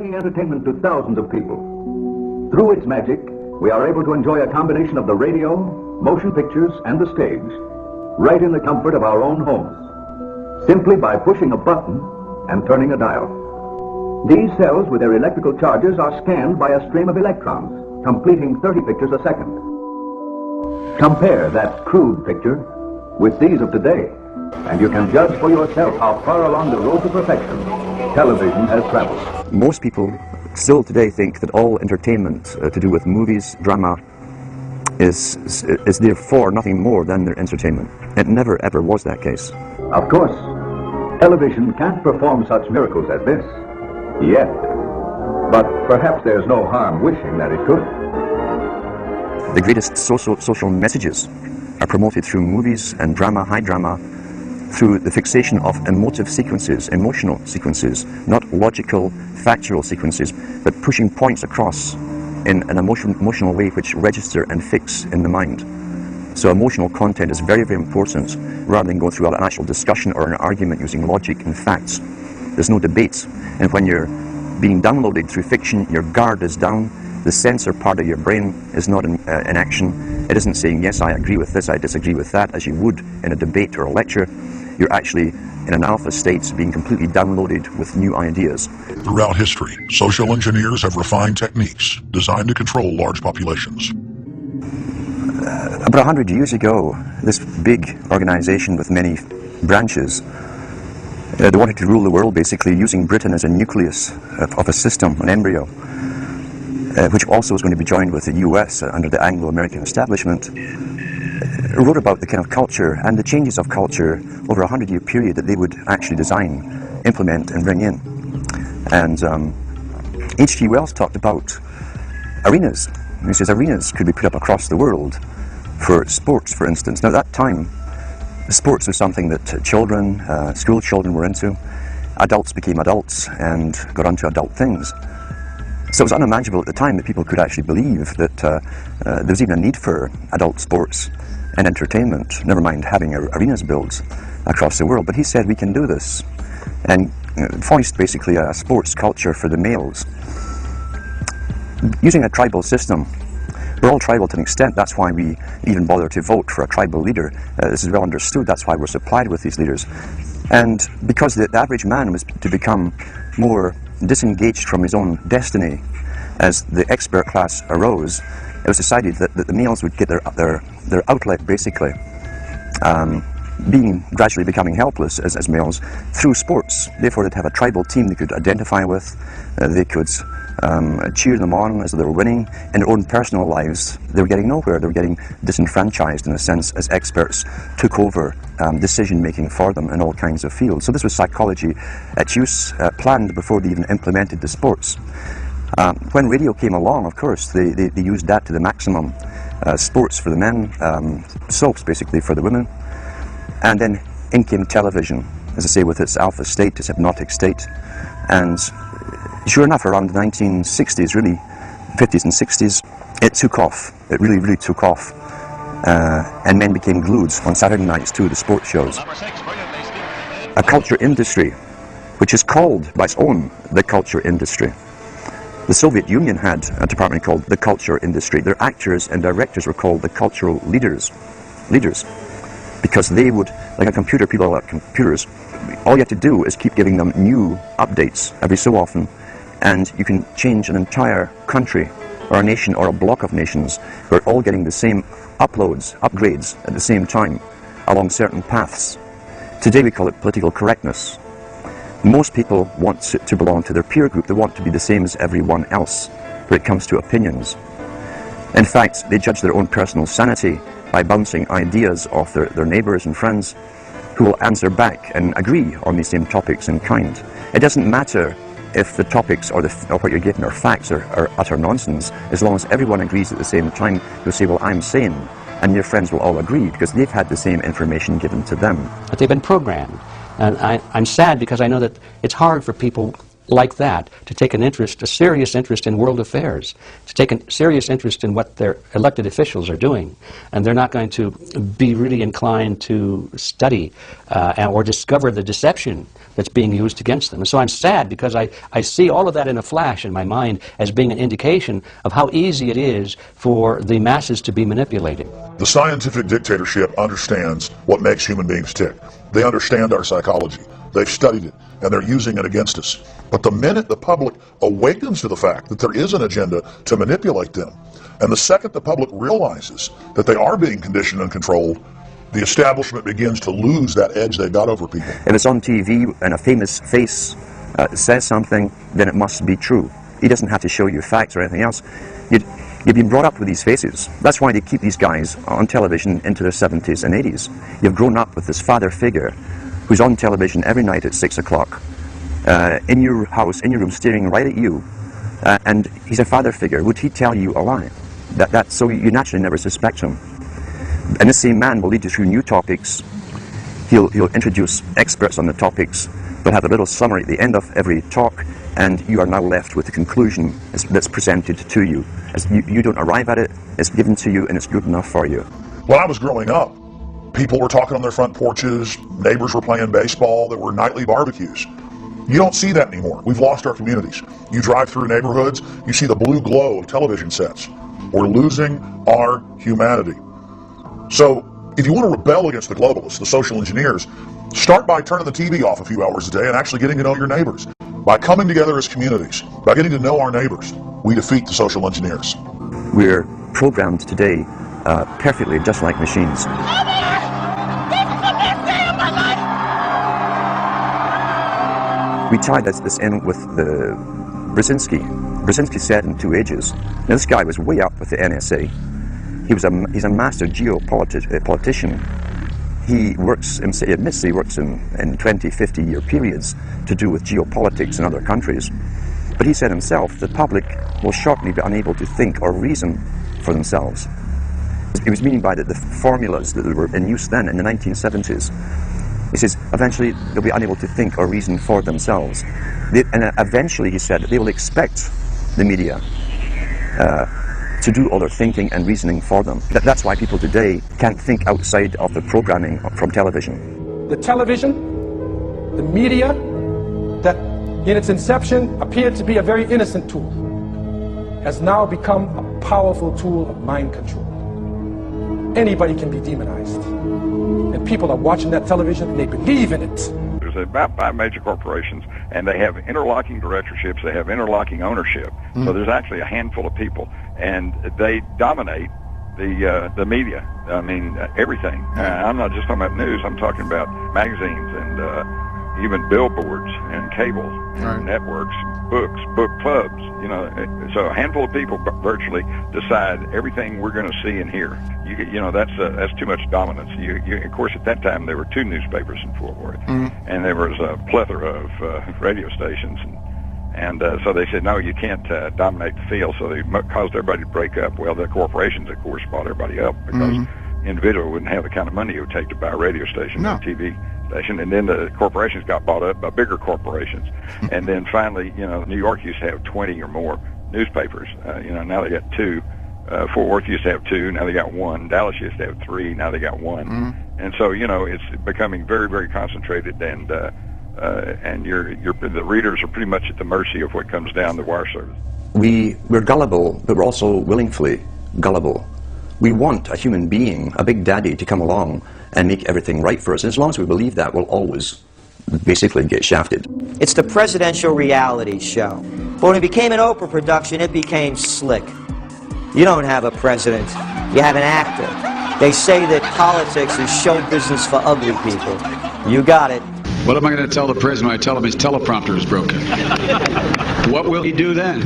bringing entertainment to thousands of people. Through its magic, we are able to enjoy a combination of the radio, motion pictures, and the stage, right in the comfort of our own homes, simply by pushing a button and turning a dial. These cells with their electrical charges are scanned by a stream of electrons, completing 30 pictures a second. Compare that crude picture with these of today, and you can judge for yourself how far along the road to perfection television has traveled. Most people still today think that all entertainment to do with movies, drama, is therefore nothing more than their entertainment. It never ever was that case. Of course, television can't perform such miracles as this, yet. But perhaps there's no harm wishing that it could. The greatest social messages are promoted through movies and drama, high drama, through the fixation of emotive sequences, emotional sequences, not logical, factual sequences, but pushing points across in an emotional way which register and fix in the mind. So emotional content is very, very important, rather than go through an actual discussion or an argument using logic and facts. There's no debate, and when you're being downloaded through fiction, your guard is down. The censor part of your brain is not in action. It isn't saying, yes, I agree with this, I disagree with that, as you would in a debate or a lecture. You're actually in an alpha state, being completely downloaded with new ideas. Throughout history, social engineers have refined techniques designed to control large populations. About 100 years ago, this big organization with many branches, they wanted to rule the world basically using Britain as a nucleus of a system, an embryo, which also was going to be joined with the US under the Anglo-American establishment, wrote about the kind of culture and the changes of culture over a 100-year period that they would actually design, implement and bring in. And H.G. Wells talked about arenas. He says arenas could be put up across the world for sports, for instance. Now at that time, sports was something that children, school children were into. Adults became adults and got onto adult things. So it was unimaginable at the time that people could actually believe that there was even a need for adult sports and entertainment, never mind having arenas built across the world. But he said we can do this and foist basically a sports culture for the males. Using a tribal system, we're all tribal to an extent, that's why we even bother to vote for a tribal leader. This is well understood, that's why we're supplied with these leaders. And because the average man was to become more disengaged from his own destiny as the expert class arose, it was decided that the males would get their outlet basically, gradually becoming helpless as males through sports. Therefore they'd have a tribal team they could identify with, they could cheer them on as they were winning. In their own personal lives they were getting nowhere, they were getting disenfranchised in a sense as experts took over decision making for them in all kinds of fields. So this was psychology at use, planned before they even implemented the sports. When radio came along, of course, they used that to the maximum. Sports for the men, soaps basically for the women, and then in came television, as I say, with its alpha state, its hypnotic state. And sure enough, around the 1960s, really, 50s and 60s, it took off. It really, really took off. And men became glued on Saturday nights to the sports shows. A culture industry, which is called by its own the culture industry. The Soviet Union had a department called the culture industry. Their actors and directors were called the cultural leaders, because they would, like a computer, people like computers, all you have to do is keep giving them new updates every so often, and you can change an entire country or a nation or a block of nations who are all getting the same upgrades at the same time along certain paths. Today we call it political correctness. Most people want to belong to their peer group. They want to be the same as everyone else when it comes to opinions. In fact, they judge their own personal sanity by bouncing ideas off their neighbours and friends who will answer back and agree on these same topics in kind. It doesn't matter if the topics or what you're given are facts or utter nonsense, as long as everyone agrees at the same time. You'll say, well, I'm sane, and your friends will all agree because they've had the same information given to them. But they've been programmed. And I'm sad because I know that it's hard for people like that to take an interest, a serious interest in world affairs, to take a serious interest in what their elected officials are doing. And they're not going to be really inclined to study or discover the deception that's being used against them. And so I'm sad because I see all of that in a flash in my mind as being an indication of how easy it is for the masses to be manipulated. The scientific dictatorship understands what makes human beings tick. They understand our psychology. They've studied it, and they're using it against us. But the minute the public awakens to the fact that there is an agenda to manipulate them, and the second the public realizes that they are being conditioned and controlled, the establishment begins to lose that edge they've got over people. If it's on TV and a famous face says something, then it must be true. He doesn't have to show you facts or anything else. You've been brought up with these faces. That's why they keep these guys on television into their 70s and 80s. You've grown up with this father figure who's on television every night at 6 o'clock, in your house, in your room, staring right at you, and he's a father figure. Would he tell you a lie? So you naturally never suspect him. And this same man will lead you through new topics. He'll introduce experts on the topics, but have a little summary at the end of every talk, and you are now left with the conclusion that's presented to you. You don't arrive at it, it's given to you, and it's good enough for you. When I was growing up, people were talking on their front porches, neighbors were playing baseball, there were nightly barbecues. You don't see that anymore. We've lost our communities. You drive through neighborhoods, you see the blue glow of television sets. We're losing our humanity. So, if you want to rebel against the globalists, the social engineers, start by turning the TV off a few hours a day and actually getting to know your neighbors. By coming together as communities, by getting to know our neighbors, we defeat the social engineers. We're programmed today perfectly, just like machines. We tied this in with the Brzezinski. Brzezinski said in 2 Ages. Now this guy was way up with the NSA. He's a master geopolitician. He admits he works in 20, 50-year periods to do with geopolitics in other countries. But he said himself, the public will shortly be unable to think or reason for themselves. He was meaning by the formulas that were in use then in the 1970s. He says, eventually they'll be unable to think or reason for themselves. And eventually, he said, they will expect the media to do all their thinking and reasoning for them. That's why people today can't think outside of the programming from television. The television, the media, that in its inception appeared to be a very innocent tool, has now become a powerful tool of mind control. Anybody can be demonized. And people are watching that television and they believe in it. There's about 5 major corporations, and they have interlocking directorships, they have interlocking ownership. So there's actually a handful of people, and they dominate the media. I mean, everything. I'm not just talking about news, I'm talking about magazines and even billboards and cable networks, books, book clubs, you know. So a handful of people virtually decide everything we're going to see and hear. You know, that's too much dominance. Of course, at that time there were 2 newspapers in Fort Worth, and there was a plethora of radio stations, and so they said, no, you can't dominate the field. So they caused everybody to break up. Well, the corporations, of course, bought everybody up because individual wouldn't have the kind of money it would take to buy a radio station or a TV station. And then the corporations got bought up by bigger corporations. And then finally, you know, New York used to have 20 or more newspapers. You know, now they got 2. Fort Worth used to have 2, now they got 1. Dallas used to have 3, now they got 1. And so, you know, it's becoming very, very concentrated, and the readers are pretty much at the mercy of what comes down the wire service. We're gullible, but we're also willingly gullible. We want a human being, a big daddy, to come along and make everything right for us. And as long as we believe that, we'll always basically get shafted. It's the presidential reality show. But when it became an Oprah production, it became slick. You don't have a president, you have an actor. They say that politics is show business for ugly people. You got it. What am I going to tell the president when I tell him his teleprompter is broken? What will he do then?